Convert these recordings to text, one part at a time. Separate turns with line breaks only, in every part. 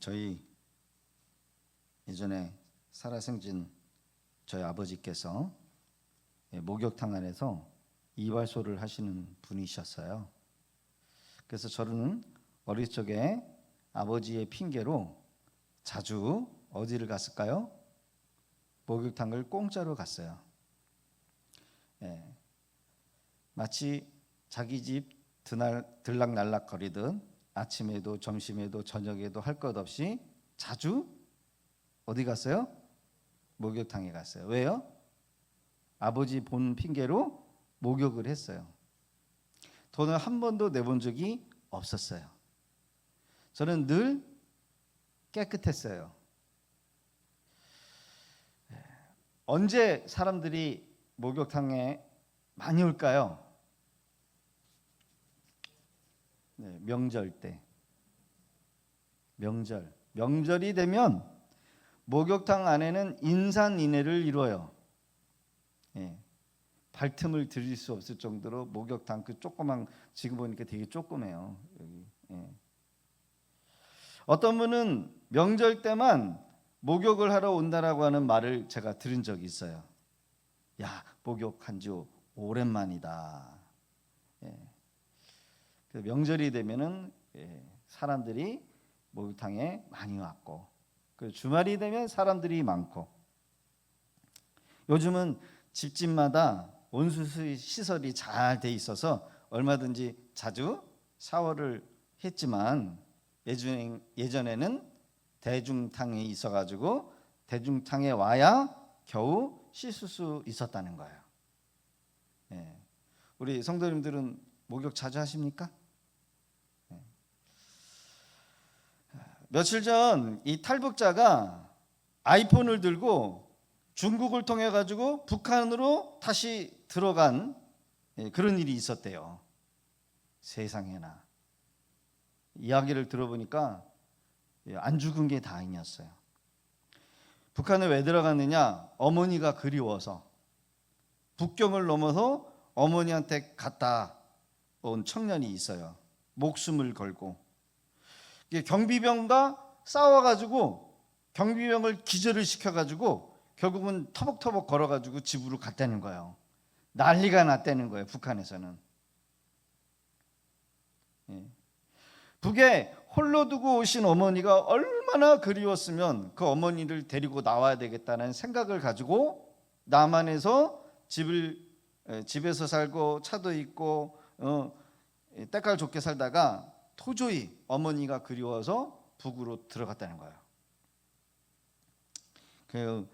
저희 예전에 살아생진 저희 아버지께서 목욕탕 안에서 이발소를 하시는 분이셨어요. 그래서 저는 어릴 적에 아버지의 핑계로 자주 어디를 갔을까요? 목욕탕을 공짜로 갔어요. 마치 자기 집 들락날락 거리듯 아침에도 점심에도 저녁에도 할 것 없이 자주 어디 갔어요? 목욕탕에 갔어요. 왜요? 아버지 본 핑계로 목욕을 했어요. 돈을 한 번도 내본 적이 없었어요. 저는 늘 깨끗했어요. 언제 사람들이 목욕탕에 많이 올까요? 명절 때. 명절이 되면 목욕탕 안에는 인산인해를 이루어요. 발틈을 들일 수 없을 정도로 목욕탕 그 조그만, 지금 보니까 되게 조그매요. 여기. 어떤 분은 명절 때만 목욕을 하러 온다라고 하는 말을 제가 들은 적이 있어요. 야, 목욕한 지 오랜만이다. 명절이 되면은 사람들이 목욕탕에 많이 왔고, 주말이 되면 사람들이 많고, 요즘은 집집마다 온수 시설이 잘 돼 있어서 얼마든지 자주 샤워를 했지만 예전에는 대중탕이 있어가지고 대중탕에 와야 겨우 씻을 수 있었다는 거예요. 우리 성도님들은 목욕 자주 하십니까? 며칠 전 이 탈북자가 아이폰을 들고 중국을 통해 가지고 북한으로 다시 들어간 그런 일이 있었대요. 세상에나. 이야기를 들어보니까 안 죽은 게 다행이었어요. 북한에 왜 들어갔느냐? 어머니가 그리워서. 국경을 넘어서 어머니한테 갔다 온 청년이 있어요. 목숨을 걸고. 경비병과 싸워가지고 경비병을 기절을 시켜가지고 결국은 터벅터벅 걸어가지고 집으로 갔다는 거예요. 난리가 났다는 거예요. 북한에서는. 북에 홀로 두고 오신 어머니가 얼마나 그리웠으면 그 어머니를 데리고 나와야 되겠다는 생각을 가지고 남한에서 집에서 살고 차도 있고 때깔 좋게 살다가 도저히 어머니가 그리워서 북으로 들어갔다는 거예요. 그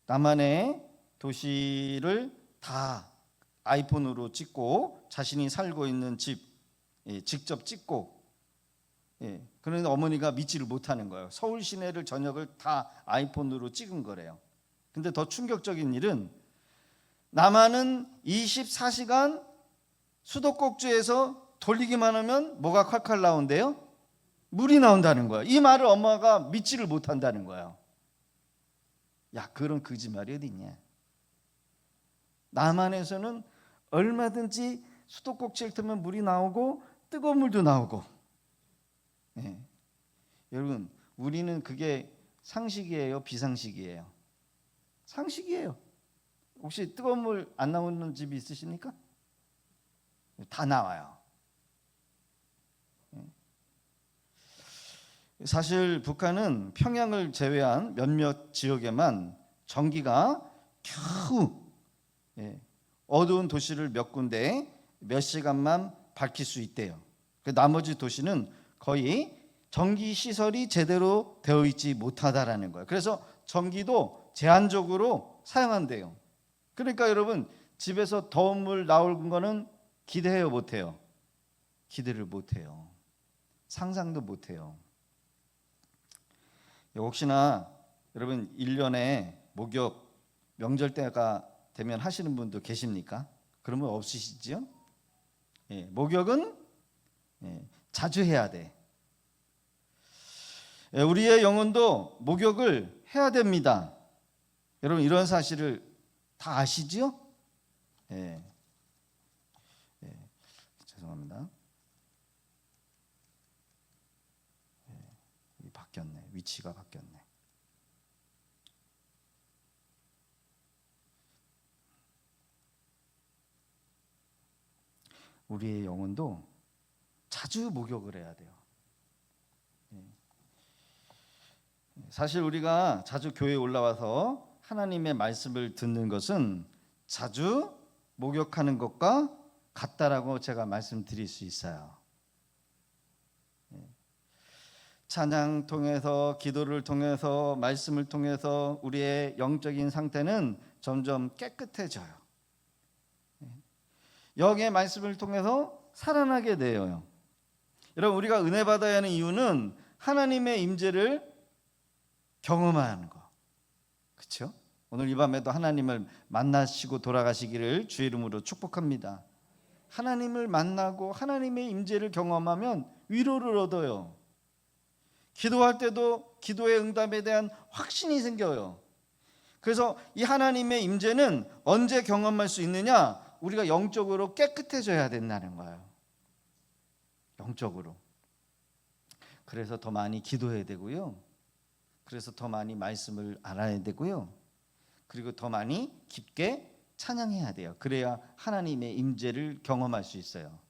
남한의 도시를 다 아이폰으로 찍고 자신이 살고 있는 집 직접 찍고, 그런데 어머니가 믿지를 못하는 거예요. 서울 시내를 전역을 다 아이폰으로 찍은 거래요. 근데 더 충격적인 일은 남한은 24시간 수도꼭지에서 돌리기만 하면 뭐가 콸콸 나온대요? 물이 나온다는 거예요. 이 말을 엄마가 믿지를 못한다는 거예요. 야, 그런 거짓말이 어디 있냐? 남한에서는 얼마든지 수도꼭지를 틀면 물이 나오고 뜨거운 물도 나오고. 여러분, 우리는 그게 상식이에요, 비상식이에요? 상식이에요. 혹시 뜨거운 물 안 나오는 집이 있으십니까? 다 나와요. 사실 북한은 평양을 제외한 몇몇 지역에만 전기가 겨우 어두운 도시를 몇 군데 몇 시간만 밝힐 수 있대요. 나머지 도시는 거의 전기 시설이 제대로 되어 있지 못하다라는 거예요. 그래서 전기도 제한적으로 사용한대요. 그러니까 여러분, 집에서 더운 물 나오는 거는 기대해요, 못해요? 기대를 못해요. 상상도 못해요. 혹시나 여러분 1년에 목욕 명절 때가 되면 하시는 분도 계십니까? 그러면 없으시지요? 목욕은 자주 해야 돼. 우리의 영혼도 목욕을 해야 됩니다. 여러분 이런 사실을 다 아시지요? 죄송합니다. 바뀌었네. 위치가 바뀌었네. 우리의 영혼도 자주 목욕을 해야 돼요. 사실 우리가 자주 교회에 올라와서 하나님의 말씀을 듣는 것은 자주 목욕하는 것과 같다라고 제가 말씀드릴 수 있어요. 찬양 통해서, 기도를 통해서, 말씀을 통해서 우리의 영적인 상태는 점점 깨끗해져요. 영의 말씀을 통해서 살아나게 돼요. 여러분, 우리가 은혜 받아야 하는 이유는 하나님의 임재를 경험하는 거. 그렇죠? 오늘 이 밤에도 하나님을 만나시고 돌아가시기를 주의 이름으로 축복합니다. 하나님을 만나고 하나님의 임재를 경험하면 위로를 얻어요. 기도할 때도 기도의 응답에 대한 확신이 생겨요. 그래서 이 하나님의 임재는 언제 경험할 수 있느냐? 우리가 영적으로 깨끗해져야 된다는 거예요. 영적으로. 그래서 더 많이 기도해야 되고요. 그래서 더 많이 말씀을 알아야 되고요. 그리고 더 많이 깊게 찬양해야 돼요. 그래야 하나님의 임재를 경험할 수 있어요.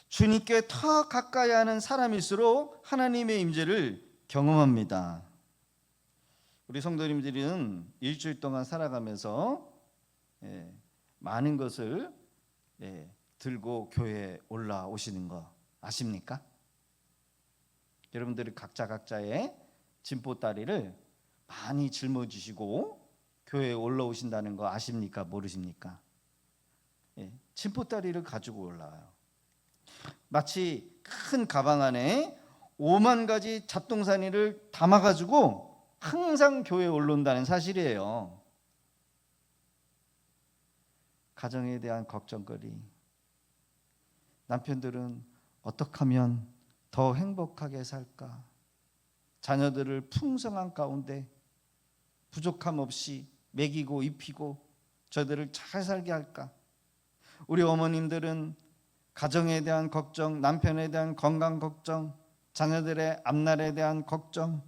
주님께 더 가까이 하는 사람일수록 하나님의 임재를 경험합니다. 우리 성도님들은 일주일 동안 살아가면서 많은 것을 들고 교회에 올라오시는 거 아십니까? 여러분들이 각자의 진보다리를 많이 짊어지시고 교회에 올라오신다는 거 아십니까? 모르십니까? 진보다리를 가지고 올라와요. 마치 큰 가방 안에 5만 가지 잡동사니를 담아가지고 항상 교회에 올라온다는 사실이에요. 가정에 대한 걱정거리, 남편들은 어떻게 하면 더 행복하게 살까? 자녀들을 풍성한 가운데 부족함 없이 먹이고 입히고 저들을 잘 살게 할까? 우리 어머님들은 가정에 대한 걱정, 남편에 대한 건강 걱정, 자녀들의 앞날에 대한 걱정,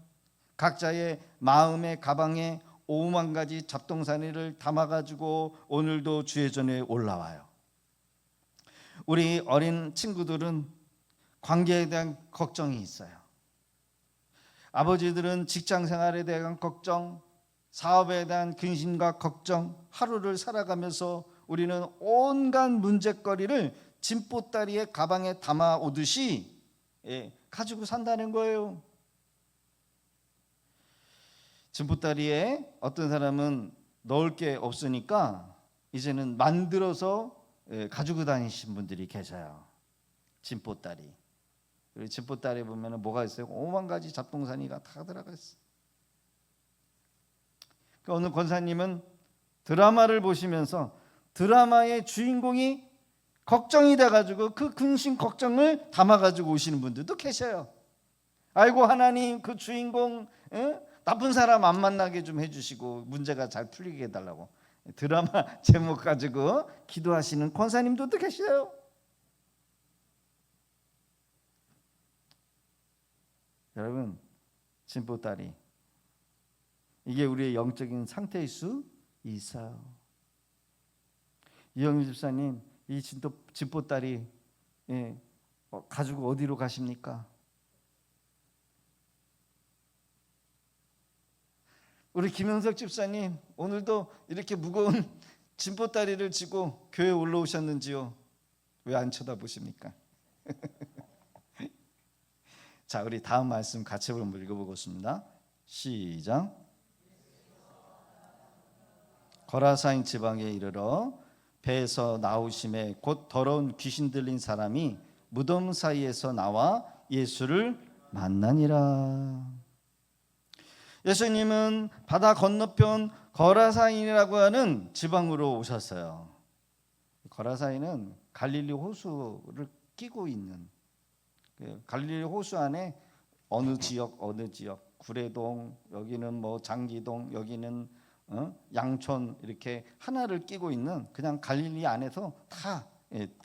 각자의 마음의 가방에 5만 가지 잡동사니를 담아가지고 오늘도 주의 전에 올라와요. 우리 어린 친구들은 관계에 대한 걱정이 있어요. 아버지들은 직장 생활에 대한 걱정, 사업에 대한 근심과 걱정, 하루를 살아가면서 우리는 온갖 문제거리를 짐보따리에 가방에 담아 오듯이 가지고 산다는 거예요. 짐보따리에 어떤 사람은 넣을 게 없으니까 이제는 만들어서 가지고 다니신 분들이 계셔요. 짐보따리. 우리 짐보따리에 보면 뭐가 있어요? 5만 가지 잡동사니가 다 들어가 있어요. 그러니까 오늘 권사님은 드라마를 보시면서 드라마의 주인공이 걱정이 돼가지고 그 근심 걱정을 담아가지고 오시는 분들도 계셔요. 아이고 하나님 그 주인공 나쁜 사람 안 만나게 좀 해주시고 문제가 잘 풀리게 해달라고 드라마 제목 가지고 기도하시는 권사님들도 계셔요. 여러분, 진보다리 이게 우리의 영적인 상태일 수 있어요. 이영희 집사님 이 진보다리 가지고 어디로 가십니까? 우리 김영석 집사님 오늘도 이렇게 무거운 진보다리를 지고 교회에 올라오셨는지요? 왜 안 쳐다보십니까? 자, 우리 다음 말씀 같이 한번 읽어보겠습니다. 시작. 거라사인 지방에 이르러 배에서 나오심에 곧 더러운 귀신 들린 사람이 무덤 사이에서 나와 예수를 만나니라. 예수님은 바다 건너편 거라사인이라고 하는 지방으로 오셨어요. 거라사인은 갈릴리 호수를 끼고 있는 갈릴리 호수 안에 어느 지역 구례동, 여기는 뭐 장기동, 여기는 양촌 이렇게 하나를 끼고 있는 그냥 갈릴리 안에서 다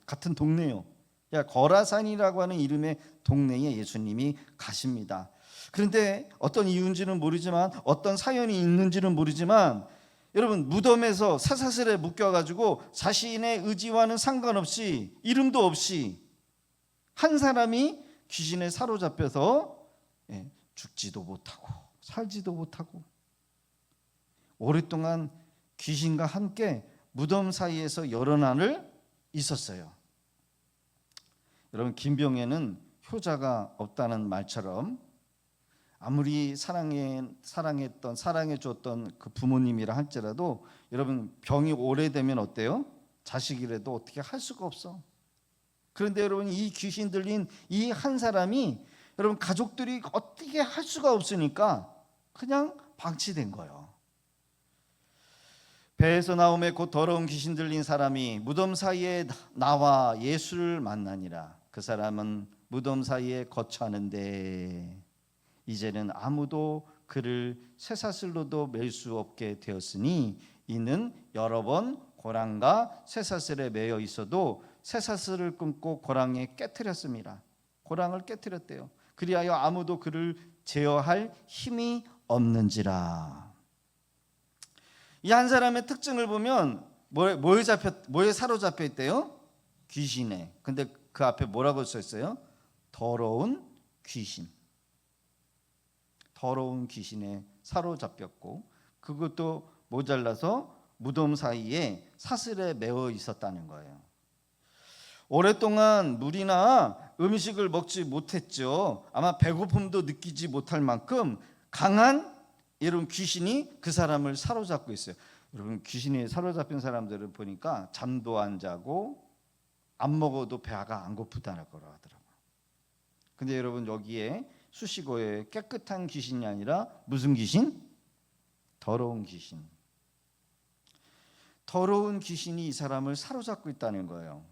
같은 동네요. 거라산이라고 하는 이름의 동네에 예수님이 가십니다. 그런데 어떤 이유인지는 모르지만, 어떤 사연이 있는지는 모르지만, 여러분, 무덤에서 쇠사슬에 묶여가지고 자신의 의지와는 상관없이, 이름도 없이 한 사람이 귀신에 사로잡혀서 죽지도 못하고 살지도 못하고 오랫동안 귀신과 함께 무덤 사이에서 여러 날을 있었어요. 여러분, 김병에는 효자가 없다는 말처럼 아무리 사랑해줬던 그 부모님이라 할지라도, 여러분, 병이 오래되면 어때요? 자식이라도 어떻게 할 수가 없어. 그런데 여러분, 이 귀신 들린 이 한 사람이, 여러분, 가족들이 어떻게 할 수가 없으니까 그냥 방치된 거예요. 배에서 나오매 곧 더러운 귀신 들린 사람이 무덤 사이에 나와 예수를 만나니라. 그 사람은 무덤 사이에 거처하는데 이제는 아무도 그를 쇠사슬로도 맬 수 없게 되었으니, 이는 여러 번 고랑과 쇠사슬에 매여 있어도 쇠사슬을 끊고 고랑에 깨트렸습니다. 고랑을 깨트렸대요. 그리하여 아무도 그를 제어할 힘이 없는지라. 이 한 사람의 특징을 보면 뭐에 사로잡혀 있대요? 귀신에. 근데 그 앞에 뭐라고 써 있어요? 더러운 귀신. 더러운 귀신에 사로잡혔고, 그것도 모자라서 무덤 사이에 사슬에 매어 있었다는 거예요. 오랫동안 물이나 음식을 먹지 못했죠. 아마 배고픔도 느끼지 못할 만큼 강한 이런 귀신이 그 사람을 사로잡고 있어요. 여러분, 귀신이 사로잡힌 사람들을 보니까 잠도 안 자고 안 먹어도 배가 안 고프다는 거라고 하더라고요. 근데 여러분, 여기에 수식어에 깨끗한 귀신이 아니라 무슨 귀신? 더러운 귀신. 더러운 귀신이 이 사람을 사로잡고 있다는 거예요.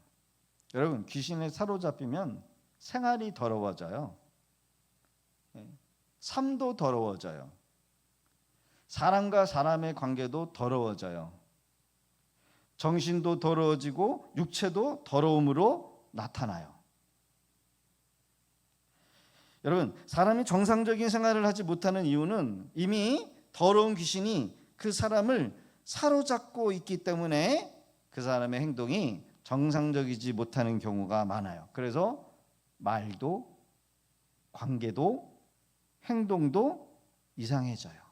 여러분, 귀신에 사로잡히면 생활이 더러워져요. 삶도 더러워져요. 사람과 사람의 관계도 더러워져요. 정신도 더러워지고 육체도 더러움으로 나타나요. 여러분, 사람이 정상적인 생활을 하지 못하는 이유는 이미 더러운 귀신이 그 사람을 사로잡고 있기 때문에 그 사람의 행동이 정상적이지 못하는 경우가 많아요. 그래서 말도, 관계도, 행동도 이상해져요.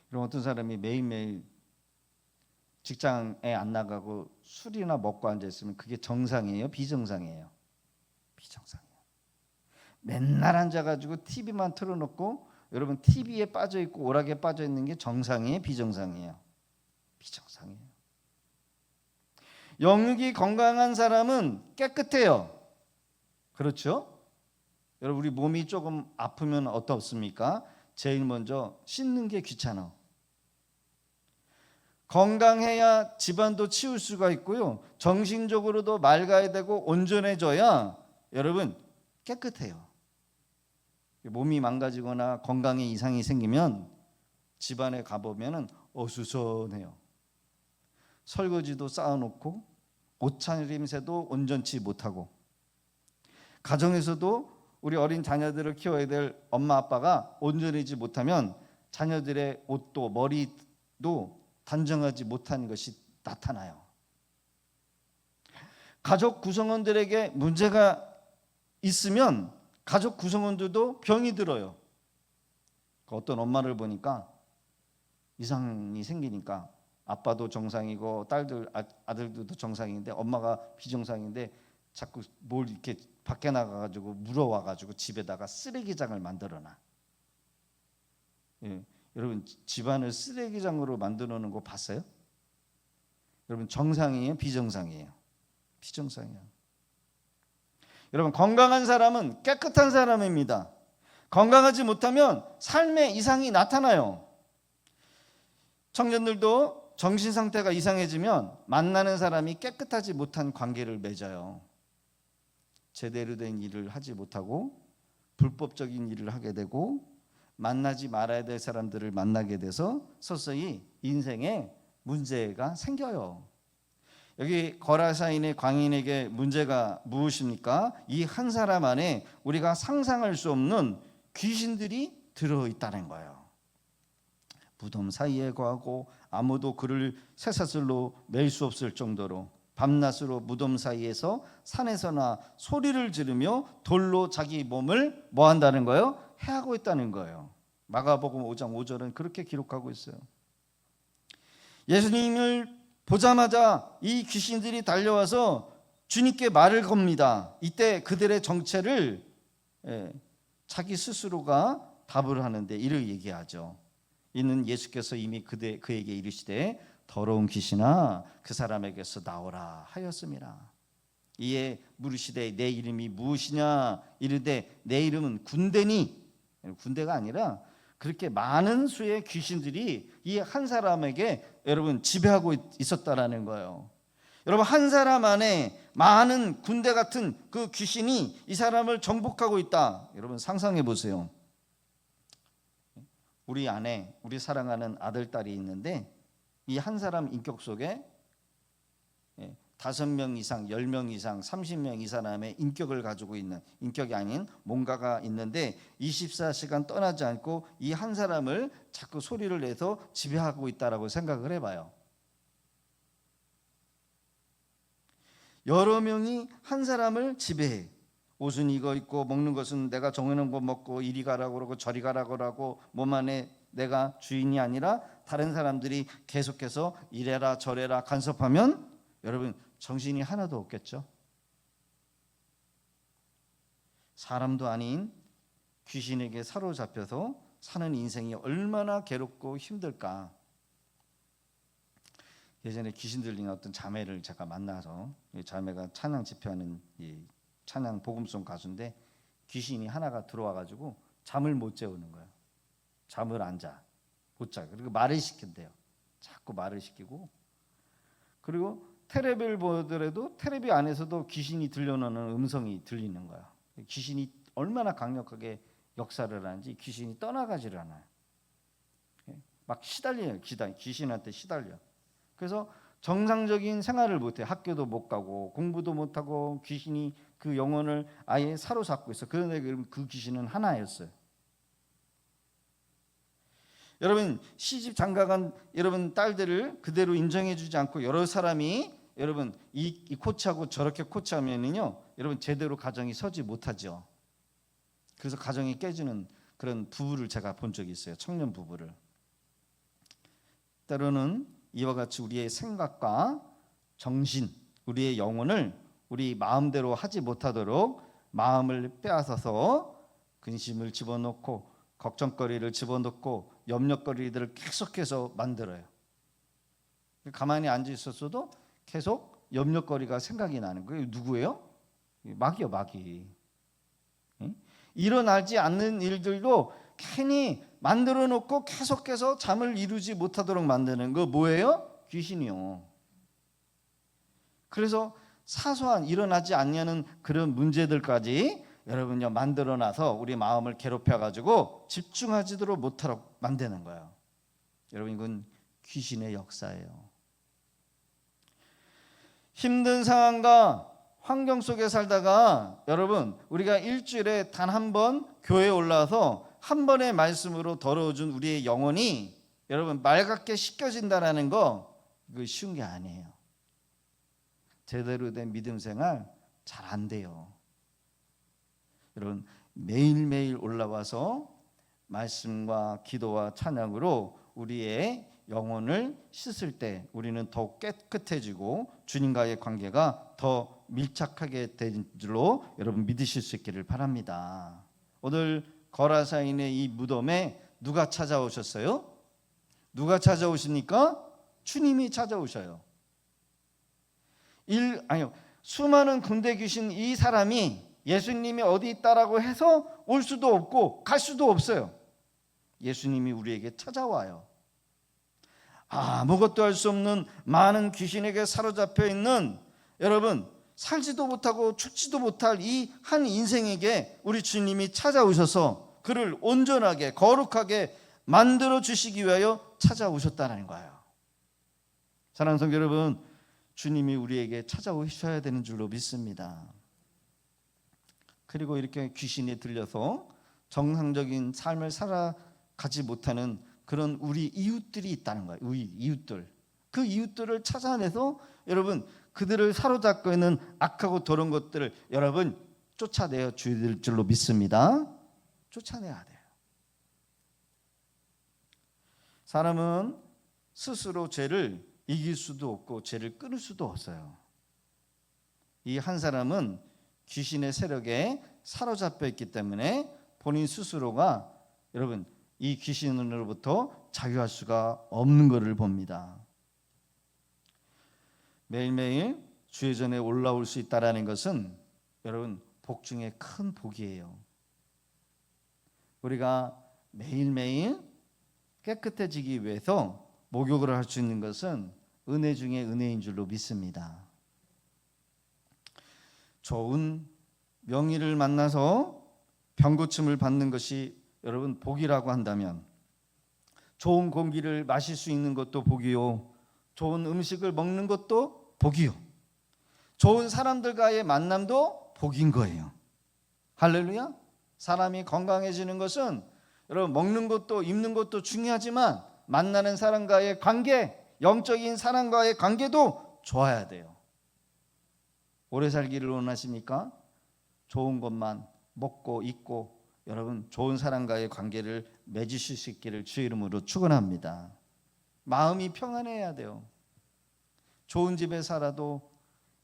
그럼 어떤 사람이 매일매일 직장에 안 나가고 술이나 먹고 앉아 있으면 그게 정상이에요? 비정상이에요? 비정상이에요. 맨날 앉아가지고 TV만 틀어놓고, 여러분, TV에 빠져 있고 오락에 빠져 있는 게 정상이에요? 비정상이에요? 비정상이에요. 영육이 건강한 사람은 깨끗해요. 그렇죠? 여러분, 우리 몸이 조금 아프면 어떻습니까? 제일 먼저 씻는 게 귀찮아. 건강해야 집안도 치울 수가 있고요, 정신적으로도 맑아야 되고 온전해져야 여러분 깨끗해요. 몸이 망가지거나 건강에 이상이 생기면 집안에 가보면 어수선해요. 설거지도 쌓아놓고 옷차림새도 온전치 못하고, 가정에서도 우리 어린 자녀들을 키워야 될 엄마 아빠가 온전하지 못하면 자녀들의 옷도 머리도 단정하지 못한 것이 나타나요. 가족 구성원들에게 문제가 있으면 가족 구성원들도 병이 들어요. 어떤 엄마를 보니까 이상이 생기니까 아빠도 정상이고 아들들도 정상인데 엄마가 비정상인데 자꾸 뭘 이렇게 밖에 나가가지고 물어와가지고 집에다가 쓰레기장을 만들어놔. 여러분, 집안을 쓰레기장으로 만들어 놓는 거 봤어요? 여러분, 정상이에요? 비정상이에요? 비정상이에요. 여러분, 건강한 사람은 깨끗한 사람입니다. 건강하지 못하면 삶에 이상이 나타나요. 청년들도 정신 상태가 이상해지면 만나는 사람이 깨끗하지 못한 관계를 맺어요. 제대로 된 일을 하지 못하고 불법적인 일을 하게 되고 만나지 말아야 될 사람들을 만나게 돼서 서서히 인생에 문제가 생겨요. 여기 거라사인의 광인에게 문제가 무엇입니까? 이 한 사람 안에 우리가 상상할 수 없는 귀신들이 들어있다는 거예요. 무덤 사이에 거하고 아무도 그를 쇠사슬로 맬 수 없을 정도로 밤낮으로 무덤 사이에서 산에서나 소리를 지르며 돌로 자기 몸을 뭐 한다는 거예요? 해하고 있다는 거예요. 마가복음 5장 5절은 그렇게 기록하고 있어요. 예수님을 보자마자 이 귀신들이 달려와서 주님께 말을 겁니다. 이때 그들의 정체를 자기 스스로가 답을 하는데 이를 얘기하죠. 이는 예수께서 이미 그에게 이르시되 더러운 귀신아 그 사람에게서 나오라 하였습니다. 이에 물으시되 내 이름이 무엇이냐 이르되 내 이름은 군대니. 군대가 아니라 그렇게 많은 수의 귀신들이 이 한 사람에게 여러분 지배하고 있었다라는 거예요. 여러분 한 사람 안에 많은 군대 같은 그 귀신이 이 사람을 정복하고 있다. 여러분 상상해 보세요. 우리 안에 우리 사랑하는 아들 딸이 있는데 이 한 사람 인격 속에 5명 이상, 10명 이상, 30명 이 사람의 인격을 가지고 있는, 인격이 아닌 뭔가가 있는데 24시간 떠나지 않고 이 한 사람을 자꾸 소리를 내서 지배하고 있다라고 생각을 해봐요. 여러 명이 한 사람을 지배해. 옷은 이거 입고 먹는 것은 내가 정해놓은 거 먹고 이리 가라고 그러고 저리 가라고 그러고 몸 안에 내가 주인이 아니라 다른 사람들이 계속해서 이래라 저래라 간섭하면 여러분 정신이 하나도 없겠죠. 사람도 아닌 귀신에게 사로잡혀서 사는 인생이 얼마나 괴롭고 힘들까. 예전에 귀신 들린 어떤 자매를 제가 만나서, 이 자매가 찬양 집회하는 이 찬양 복음송 가수인데 귀신이 하나가 들어와가지고 잠을 못 재우는 거예요. 잠을 안 자, 못 자. 그리고 말을 시킨대요. 자꾸 말을 시키고, 그리고 테레비를 보더라도 테레비 안에서도 귀신이 들려오는 음성이 들리는 거야. 귀신이 얼마나 강력하게 역사를 하는지 귀신이 떠나가지를 않아요. 막 시달려요. 귀신한테 시달려. 그래서 정상적인 생활을 못해. 학교도 못 가고 공부도 못하고 귀신이 그 영혼을 아예 사로잡고 있어. 그런데 그 귀신은 하나였어요. 여러분 시집 장가간 여러분 딸들을 그대로 인정해주지 않고 여러 사람이 여러분 이 코치하고 저렇게 코치하면은요 여러분 제대로 가정이 서지 못하죠. 그래서 가정이 깨지는 그런 부부를 제가 본 적이 있어요. 청년 부부를. 때로는 이와 같이 우리의 생각과 정신, 우리의 영혼을 우리 마음대로 하지 못하도록 마음을 빼앗아서 근심을 집어넣고 걱정거리를 집어넣고 염려거리들을 계속해서 만들어요. 가만히 앉아 있었어도 계속 염려거리가 생각이 나는 거예요. 누구예요? 마귀요, 마귀. 일어나지 않는 일들도 괜히 만들어 놓고 계속해서 잠을 이루지 못하도록 만드는 거 뭐예요? 귀신이요. 그래서 사소한 일어나지 않냐는 그런 문제들까지 여러분요 만들어 놔서 우리 마음을 괴롭혀 가지고 집중하지도 못하도록 만드는 거예요. 여러분 이건 귀신의 역사예요. 힘든 상황과 환경 속에 살다가 여러분 우리가 일주일에 단 한 번 교회에 올라와서 한 번의 말씀으로 더러워진 우리의 영혼이 여러분 맑게 씻겨진다라는 거 이거 쉬운 게 아니에요. 제대로 된 믿음 생활 잘 안 돼요. 여러분 매일매일 올라와서 말씀과 기도와 찬양으로 우리의 영혼을 씻을 때 우리는 더욱 깨끗해지고 주님과의 관계가 더 밀착하게 된 줄로 여러분 믿으실 수 있기를 바랍니다. 오늘 거라사인의 이 무덤에 누가 찾아오셨어요? 누가 찾아오십니까? 주님이 찾아오셔요. 수많은 군대 귀신 이 사람이 예수님이 어디 있다라고 해서 올 수도 없고 갈 수도 없어요. 예수님이 우리에게 찾아와요. 아무것도 할 수 없는 많은 귀신에게 사로잡혀 있는 여러분 살지도 못하고 죽지도 못할 이 한 인생에게 우리 주님이 찾아오셔서 그를 온전하게 거룩하게 만들어 주시기 위하여 찾아오셨다는 거예요. 사랑하는 성도 여러분, 주님이 우리에게 찾아오셔야 되는 줄로 믿습니다. 그리고 이렇게 귀신이 들려서 정상적인 삶을 살아가지 못하는 그런 우리 이웃들이 있다는 거예요. 우리 이웃들. 그 이웃들을 찾아내서 여러분 그들을 사로잡고 있는 악하고 더러운 것들을 여러분 쫓아내어 주실 줄로 믿습니다. 쫓아내야 돼요. 사람은 스스로 죄를 이길 수도 없고 죄를 끊을 수도 없어요. 이 한 사람은 귀신의 세력에 사로잡혀 있기 때문에 본인 스스로가 여러분 이 귀신으로부터 자유할 수가 없는 것을 봅니다. 매일매일 주의 전에 올라올 수 있다는 것은 여러분 복 중에 큰 복이에요. 우리가 매일매일 깨끗해지기 위해서 목욕을 할 수 있는 것은 은혜 중에 은혜인 줄로 믿습니다. 좋은 명의를 만나서 병고침을 받는 것이 여러분 복이라고 한다면 좋은 공기를 마실 수 있는 것도 복이요, 좋은 음식을 먹는 것도 복이요, 좋은 사람들과의 만남도 복인 거예요. 할렐루야. 사람이 건강해지는 것은 여러분 먹는 것도 입는 것도 중요하지만 만나는 사람과의 관계, 영적인 사람과의 관계도 좋아야 돼요. 오래 살기를 원하십니까? 좋은 것만 먹고 입고 여러분 좋은 사람과의 관계를 맺으실 수 있기를 주의 이름으로 축원합니다. 마음이 평안해야 돼요. 좋은 집에 살아도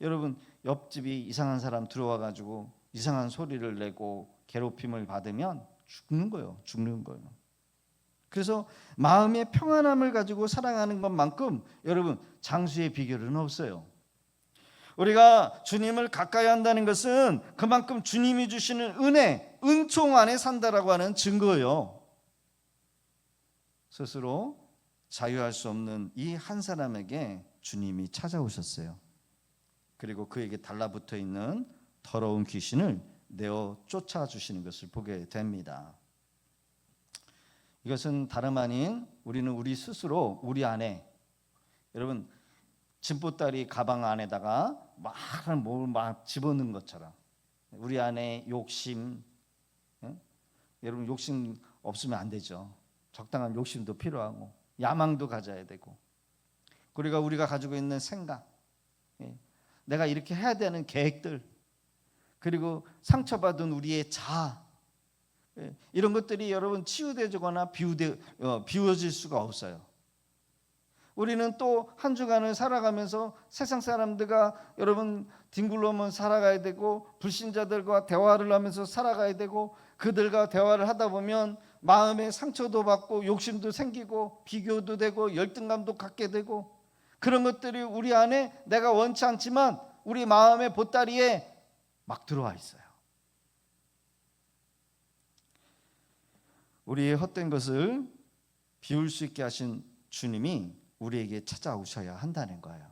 여러분 옆집이 이상한 사람 들어와 가지고 이상한 소리를 내고 괴롭힘을 받으면 죽는 거예요. 그래서 마음의 평안함을 가지고 살아가는 것만큼 여러분 장수의 비결은 없어요. 우리가 주님을 가까이 한다는 것은 그만큼 주님이 주시는 은혜, 은총 안에 산다라고 하는 증거예요. 스스로 자유할 수 없는 이 한 사람에게 주님이 찾아오셨어요. 그리고 그에게 달라붙어 있는 더러운 귀신을 내어 쫓아주시는 것을 보게 됩니다. 이것은 다름 아닌 우리는 우리 스스로 우리 안에 여러분 짐보따리 가방 안에다가 막 집어넣는 것처럼 우리 안에 욕심, 여러분 욕심 없으면 안 되죠. 적당한 욕심도 필요하고 야망도 가져야 되고 그리고 우리가 가지고 있는 생각, 내가 이렇게 해야 되는 계획들, 그리고 상처받은 우리의 자아, 이런 것들이 여러분 치유되거나 비워질 수가 없어요. 우리는 또 한 주간을 살아가면서 세상 사람들과 여러분 뒹굴러만 살아가야 되고 불신자들과 대화를 하면서 살아가야 되고 그들과 대화를 하다 보면 마음에 상처도 받고 욕심도 생기고 비교도 되고 열등감도 갖게 되고 그런 것들이 우리 안에 내가 원치 않지만 우리 마음의 보따리에 막 들어와 있어요. 우리의 헛된 것을 비울 수 있게 하신 주님이 우리에게 찾아오셔야 한다는 거예요.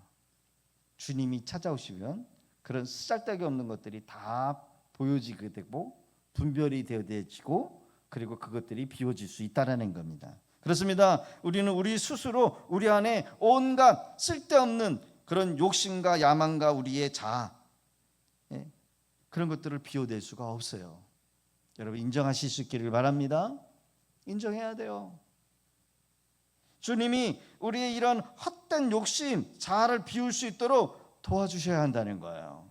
주님이 찾아오시면 그런 쓰잘데기 없는 것들이 다 보여지게 되고 분별이 되어지고 그리고 그것들이 비워질 수 있다는 겁니다. 그렇습니다. 우리는 우리 스스로 우리 안에 온갖 쓸데없는 그런 욕심과 야망과 우리의 자아, 그런 것들을 비워낼 수가 없어요. 여러분 인정하실 수 있기를 바랍니다. 인정해야 돼요. 주님이 우리의 이런 헛된 욕심, 자아를 비울 수 있도록 도와주셔야 한다는 거예요.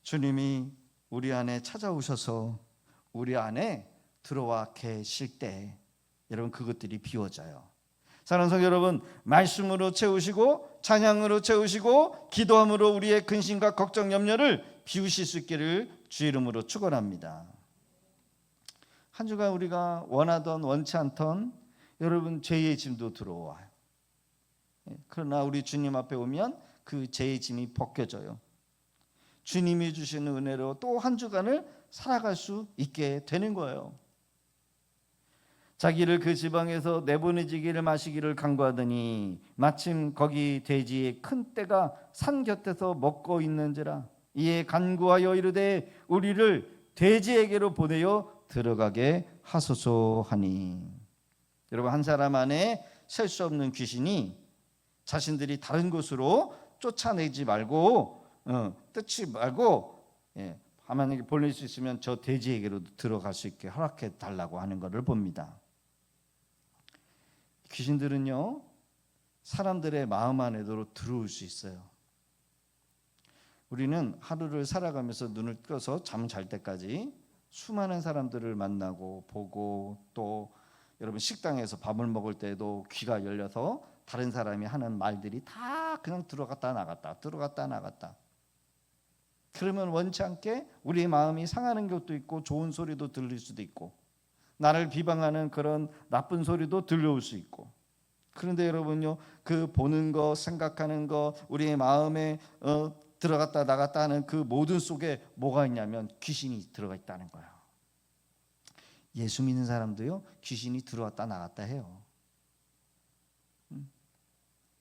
주님이 우리 안에 찾아오셔서 우리 안에 들어와 계실 때 여러분 그것들이 비워져요. 사랑하는 성도 여러분, 말씀으로 채우시고 찬양으로 채우시고 기도함으로 우리의 근심과 걱정 염려를 비우실 수 있기를 주의 이름으로 축원합니다. 한 주간 우리가 원하던 원치 않던 여러분 죄의 짐도 들어와요. 그러나 우리 주님 앞에 오면 그 죄의 짐이 벗겨져요. 주님이 주시는 은혜로 또 한 주간을 살아갈 수 있게 되는 거예요. 자기를 그 지방에서 내보내지기를 마시기를 간구하더니 마침 거기 돼지의 큰 떼가 산 곁에서 먹고 있는지라 이에 간구하여 이르되 우리를 돼지에게로 보내어 들어가게 하소서 하니. 여러분 한 사람 안에 셀 수 없는 귀신이 자신들이 다른 곳으로 쫓아내지 말고 뜯지 말고 하나님께 보낼 수 있으면 저 돼지에게로 들어갈 수 있게 허락해 달라고 하는 것을 봅니다. 귀신들은요, 사람들의 마음 안에도 들어올 수 있어요. 우리는 하루를 살아가면서 눈을 떠서 잠 잘 때까지 수많은 사람들을 만나고 보고, 또 여러분 식당에서 밥을 먹을 때도 귀가 열려서 다른 사람이 하는 말들이 다 그냥 들어갔다 나갔다 들어갔다 나갔다. 그러면 원치 않게 우리의 마음이 상하는 것도 있고, 좋은 소리도 들릴 수도 있고, 나를 비방하는 그런 나쁜 소리도 들려올 수 있고. 그런데 여러분요, 그 보는 거, 생각하는 거, 우리의 마음에 들어갔다 나갔다 하는 그 모든 속에 뭐가 있냐면 귀신이 들어가 있다는 거예요. 예수 믿는 사람도요, 귀신이 들어왔다 나갔다 해요.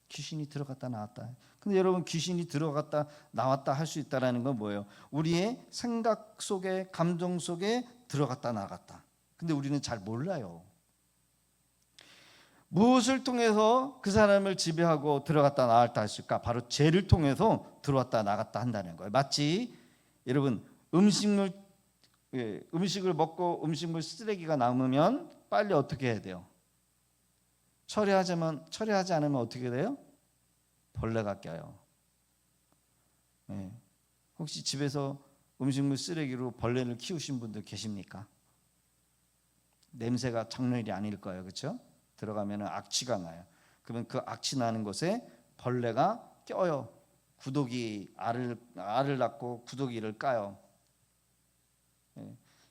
귀신이 들어갔다 나왔다. 근데 여러분, 귀신이 들어갔다 나왔다 할 수 있다라는 건 뭐예요? 우리의 생각 속에, 감정 속에 들어갔다 나갔다. 근데 우리는 잘 몰라요. 무엇을 통해서 그 사람을 지배하고 들어갔다 나왔다 했을까? 바로 죄를 통해서 들어왔다 나갔다 한다는 거예요. 마치 여러분, 음식을 먹고 음식물 쓰레기가 남으면 빨리 어떻게 해야 돼요? 처리하지 않으면 어떻게 돼요? 벌레가 껴요. 혹시 집에서 음식물 쓰레기로 벌레를 키우신 분들 계십니까? 냄새가 장난이 아닐 거예요, 그렇죠? 들어가면 악취가 나요. 그러면 그 악취 나는 곳에 벌레가 껴요. 구더기 알을 낳고 구더기를 까요.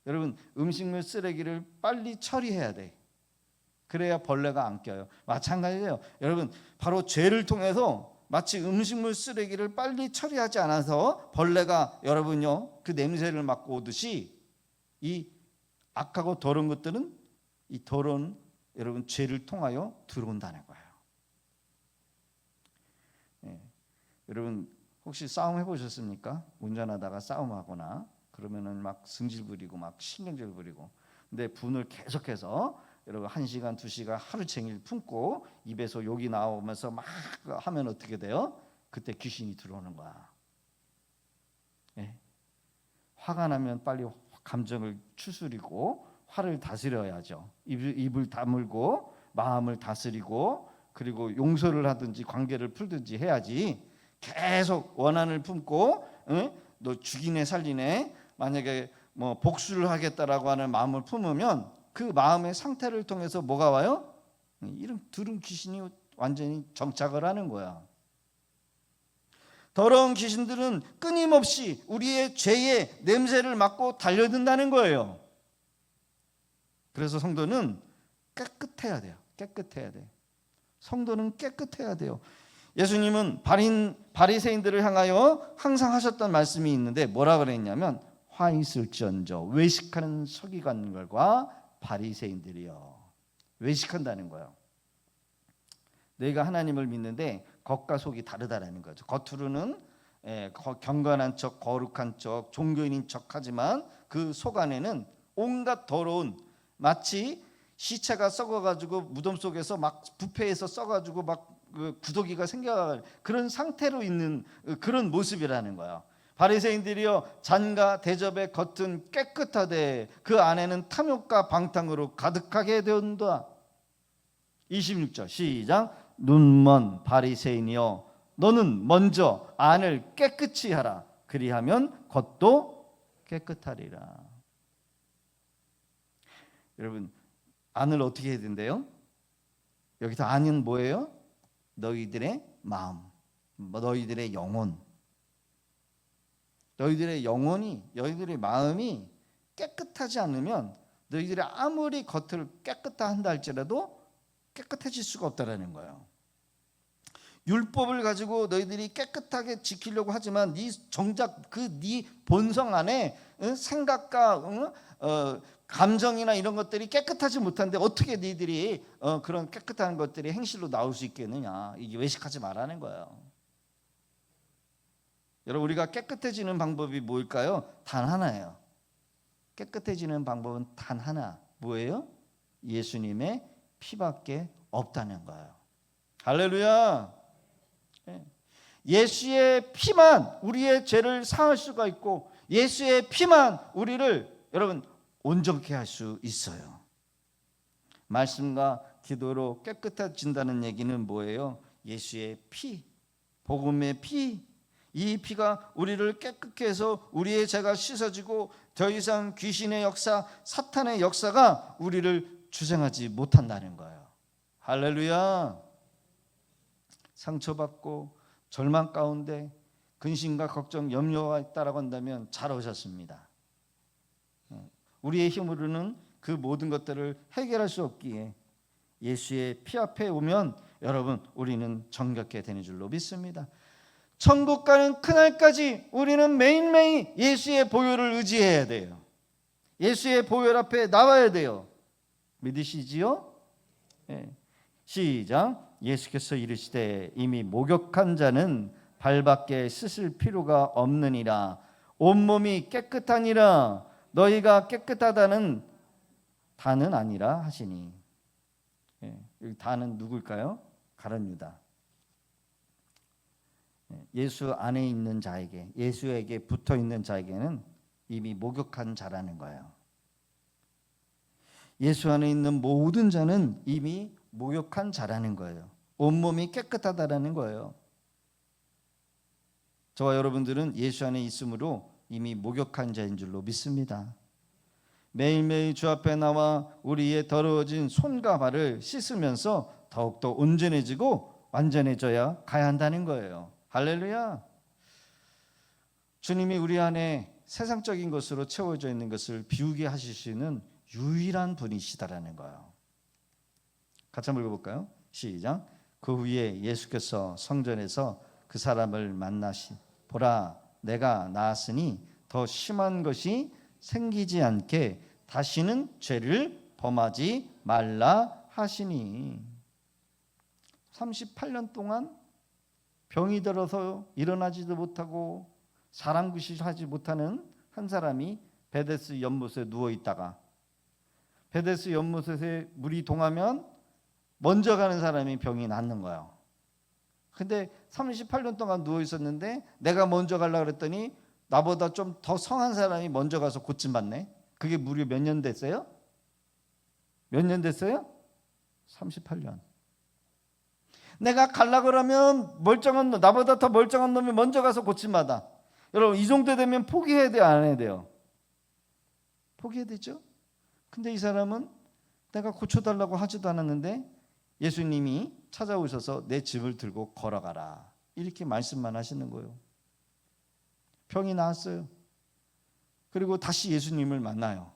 여러분, 음식물 쓰레기를 빨리 처리해야 돼. 그래야 벌레가 안 껴요. 마찬가지예요. 여러분, 바로 죄를 통해서 마치 음식물 쓰레기를 빨리 처리하지 않아서 벌레가 여러분요, 그 냄새를 맡고 오듯이 이 악하고 더러운 것들은 이 더러운 여러분 죄를 통하여 들어온다는 거예요. 여러분, 혹시 싸움 해보셨습니까? 운전하다가 싸움하거나 그러면은 막 승질 부리고 막 신경질 부리고, 근데 분을 계속해서 여러분 1시간 2시간 하루 종일 품고 입에서 욕이 나오면서 막 하면 어떻게 돼요? 그때 귀신이 들어오는 거야. 화가 나면 빨리 감정을 추스리고 화를 다스려야죠. 입을 다물고 마음을 다스리고, 그리고 용서를 하든지 관계를 풀든지 해야지. 계속 원한을 품고 너 죽이네 살리네, 만약에 뭐 복수를 하겠다라고 하는 마음을 품으면 그 마음의 상태를 통해서 뭐가 와요? 이런 들은 귀신이 완전히 정착을 하는 거야. 더러운 귀신들은 끊임없이 우리의 죄의 냄새를 맡고 달려든다는 거예요. 그래서 성도는 깨끗해야 돼요. 깨끗해야 돼. 성도는 깨끗해야 돼요. 예수님은 바리새인들을 향하여 항상 하셨던 말씀이 있는데 뭐라 그랬냐면, 화 있을지언정 외식하는 서기관들과 바리새인들이요. 외식한다는 거예요. 너희가 하나님을 믿는데 겉과 속이 다르다라는 거죠. 겉으로는 경건한 척, 거룩한 척, 종교인인 척하지만 그 속 안에는 온갖 더러운, 마치 시체가 썩어가지고 무덤 속에서 막 부패해서 썩어가지고 막 구더기가 생겨가는 그런 상태로 있는 그런 모습이라는 거예요. 바리새인들이여, 잔과 대접의 겉은 깨끗하되 그 안에는 탐욕과 방탕으로 가득하게 되었다. 26절 시작. 눈먼 바리새인이여, 너는 먼저 안을 깨끗이 하라. 그리하면 겉도 깨끗하리라. 여러분, 안을 어떻게 해야 된대요? 여기서 안은 뭐예요? 너희들의 마음, 너희들의 영혼. 너희들의 영혼이, 너희들의 마음이 깨끗하지 않으면 너희들이 아무리 겉을 깨끗하다 한다 할지라도 깨끗해질 수가 없다라는 거예요. 율법을 가지고 너희들이 깨끗하게 지키려고 하지만 정작 네 본성 안에 생각과 감정이나 이런 것들이 깨끗하지 못한데 어떻게 너희들이 그런 깨끗한 것들이 행실로 나올 수 있겠느냐. 이게 외식하지 말라는 거예요. 여러분, 우리가 깨끗해지는 방법이 뭘까요? 단 하나예요. 깨끗해지는 방법은 단 하나. 뭐예요? 예수님의 피밖에 없다는 거예요. 할렐루야. 예수의 피만 우리의 죄를 사할 수가 있고 예수의 피만 우리를 여러분 온전케 할 수 있어요. 말씀과 기도로 깨끗해진다는 얘기는 뭐예요? 예수의 피, 복음의 피, 이 피가 우리를 깨끗게 해서 우리의 죄가 씻어지고 더 이상 귀신의 역사, 사탄의 역사가 우리를 주장하지 못한다는 거예요. 할렐루야. 상처받고 절망 가운데 근심과 걱정, 염려가 있다라고 한다면 잘 오셨습니다. 우리의 힘으로는 그 모든 것들을 해결할 수 없기에 예수의 피 앞에 오면 여러분 우리는 정결케 되는 줄로 믿습니다. 천국 가는 그날까지 우리는 매일매일 예수의 보혈을 의지해야 돼요. 예수의 보혈 앞에 나와야 돼요. 믿으시지요? 네. 시작. 예수께서 이르시되 이미 목욕한 자는 발밖에 씻을 필요가 없느니라. 온몸이 깨끗하니라. 너희가 깨끗하다는 다는 아니라 하시니. 여기 다는 누굴까요? 가룟 유다. 예수 안에 있는 자에게, 예수에게 붙어 있는 자에게는 이미 목욕한 자라는 거예요. 예수 안에 있는 모든 자는 이미 목욕한 자라는 거예요. 온몸이 깨끗하다라는 거예요. 저와 여러분들은 예수 안에 있으므로 이미 목욕한 자인 줄로 믿습니다. 매일매일 주 앞에 나와 우리의 더러워진 손과 발을 씻으면서 더욱더 온전해지고 완전해져야 가야 한다는 거예요. 할렐루야. 주님이 우리 안에 세상적인 것으로 채워져 있는 것을 비우게 하실 수 있는 유일한 분이시다라는 거예요. 같이 한번 읽어볼까요? 시작. 그 후에 예수께서 성전에서 그 사람을 만나시 보라 내가 나았으니 더 심한 것이 생기지 않게 다시는 죄를 범하지 말라 하시니. 38년 동안 병이 들어서 일어나지도 못하고 사람 구실하지 못하는 한 사람이 베데스 연못에 누워 있다가 베데스 연못에 물이 동하면 먼저 가는 사람이 병이 낫는 거예요. 근데 38년 동안 누워 있었는데 내가 먼저 가려고 그랬더니 나보다 좀 더 성한 사람이 먼저 가서 고침받네. 그게 무려 몇 년 됐어요? 몇 년 됐어요? 38년. 내가 가려고 그러면 멀쩡한 놈, 나보다 더 멀쩡한 놈이 먼저 가서 고침받아. 여러분 이 정도 되면 포기해야 돼요? 안 해야 돼요? 포기해야 되죠? 근데 이 사람은 내가 고쳐달라고 하지도 않았는데 예수님이 찾아오셔서 내 짐을 들고 걸어가라 이렇게 말씀만 하시는 거예요. 병이 나았어요. 그리고 다시 예수님을 만나요.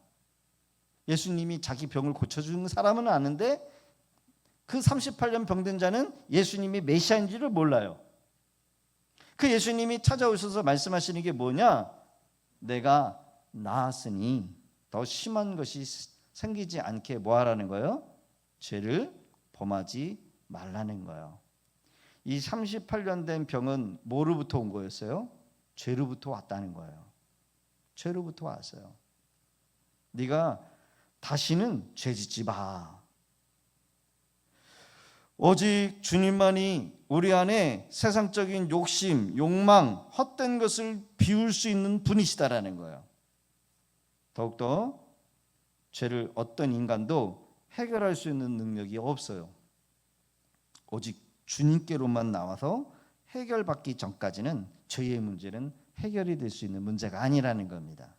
예수님이 자기 병을 고쳐주는 사람은 아는데 그 38년 병든 자는 예수님이 메시아인지를 몰라요. 그 예수님이 찾아오셔서 말씀하시는 게 뭐냐? 내가 나았으니 더 심한 것이 생기지 않게 뭐 하라는 거예요? 죄를 범하지 말라는 거예요. 이 38년 된 병은 뭐로부터 온 거였어요? 죄로부터 왔다는 거예요. 죄로부터 왔어요. 네가 다시는 죄 짓지 마. 오직 주님만이 우리 안에 세상적인 욕심, 욕망, 헛된 것을 비울 수 있는 분이시다라는 거예요. 더욱더 죄를 어떤 인간도 해결할 수 있는 능력이 없어요. 오직 주님께로만 나와서 해결받기 전까지는 죄의 문제는 해결이 될 수 있는 문제가 아니라는 겁니다.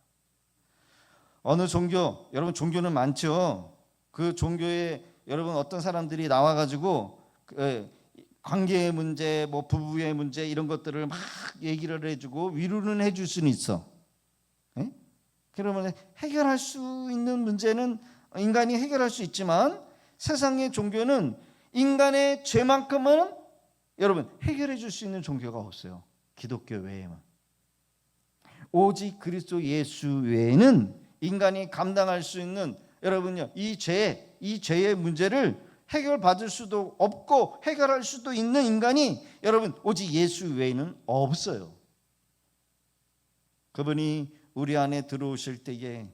어느 종교, 여러분 종교는 많죠. 그 종교에 여러분 어떤 사람들이 나와가지고 관계의 문제, 뭐 부부의 문제 이런 것들을 막 얘기를 해주고 위로는 해줄 수는 있어. 네? 그러면 해결할 수 있는 문제는 인간이 해결할 수 있지만 세상의 종교는 인간의 죄만큼은 여러분 해결해 줄 수 있는 종교가 없어요. 기독교 외에만. 오직 그리스도 예수 외에는 인간이 감당할 수 있는 여러분요 이 죄의 문제를 해결받을 수도 없고 해결할 수도 있는 인간이 여러분 오직 예수 외에는 없어요. 그분이 우리 안에 들어오실 때에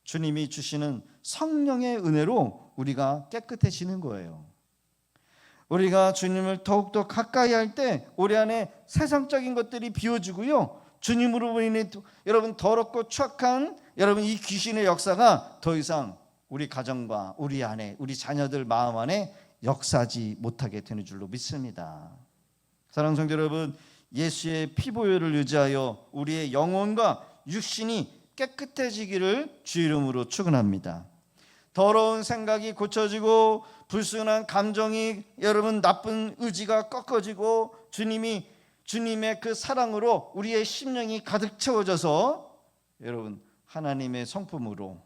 주님이 주시는 성령의 은혜로 우리가 깨끗해지는 거예요. 우리가 주님을 더욱더 가까이 할 때 우리 안에 세상적인 것들이 비워지고요, 주님으로 인해 여러분 더럽고 추악한 여러분 이 귀신의 역사가 더 이상 우리 가정과 우리 안에, 우리 자녀들 마음 안에 역사하지 못하게 되는 줄로 믿습니다. 사랑하는 성도 여러분, 예수의 피보혈을 의지하여 우리의 영혼과 육신이 깨끗해지기를 주 이름으로 축원합니다. 더러운 생각이 고쳐지고 불순한 감정이, 여러분 나쁜 의지가 꺾어지고 주님의 그 사랑으로 우리의 심령이 가득 채워져서 여러분 하나님의 성품으로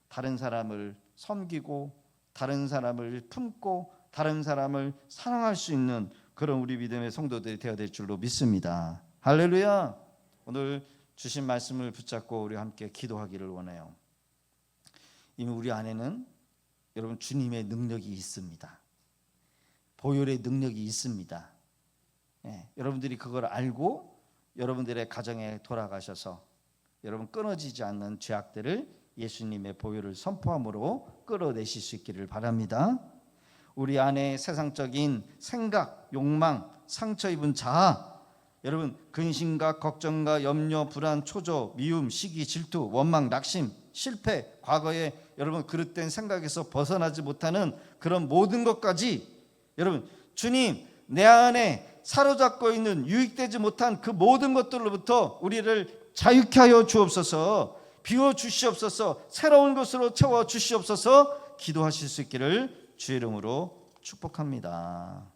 다른 사람을 섬기고 다른 사람을 품고 다른 사람을 사랑할 수 있는 그런 우리 믿음의 성도들이 되어야 될 줄로 믿습니다. 할렐루야. 오늘 주신 말씀을 붙잡고 우리 함께 기도하기를 원해요. 이미 우리 안에는 여러분 주님의 능력이 있습니다. 보혈의 능력이 있습니다. 여러분들이 그걸 알고 여러분들의 가정에 돌아가셔서 여러분 끊어지지 않는 죄악들을 예수님의 보혈을 선포함으로 끌어내실 수 있기를 바랍니다. 우리 안에 세상적인 생각, 욕망, 상처 입은 자아, 여러분 근심과 걱정과 염려, 불안, 초조, 미움, 시기, 질투, 원망, 낙심, 실패, 과거에 여러분 그릇된 생각에서 벗어나지 못하는 그런 모든 것까지 여러분 주님 내 안에 사로잡고 있는 유익되지 못한 그 모든 것들로부터 우리를 자유케 하여 주옵소서. 비워 주시옵소서. 새로운 것으로 채워 주시옵소서. 기도하실 수 있기를 주의 이름으로 축복합니다.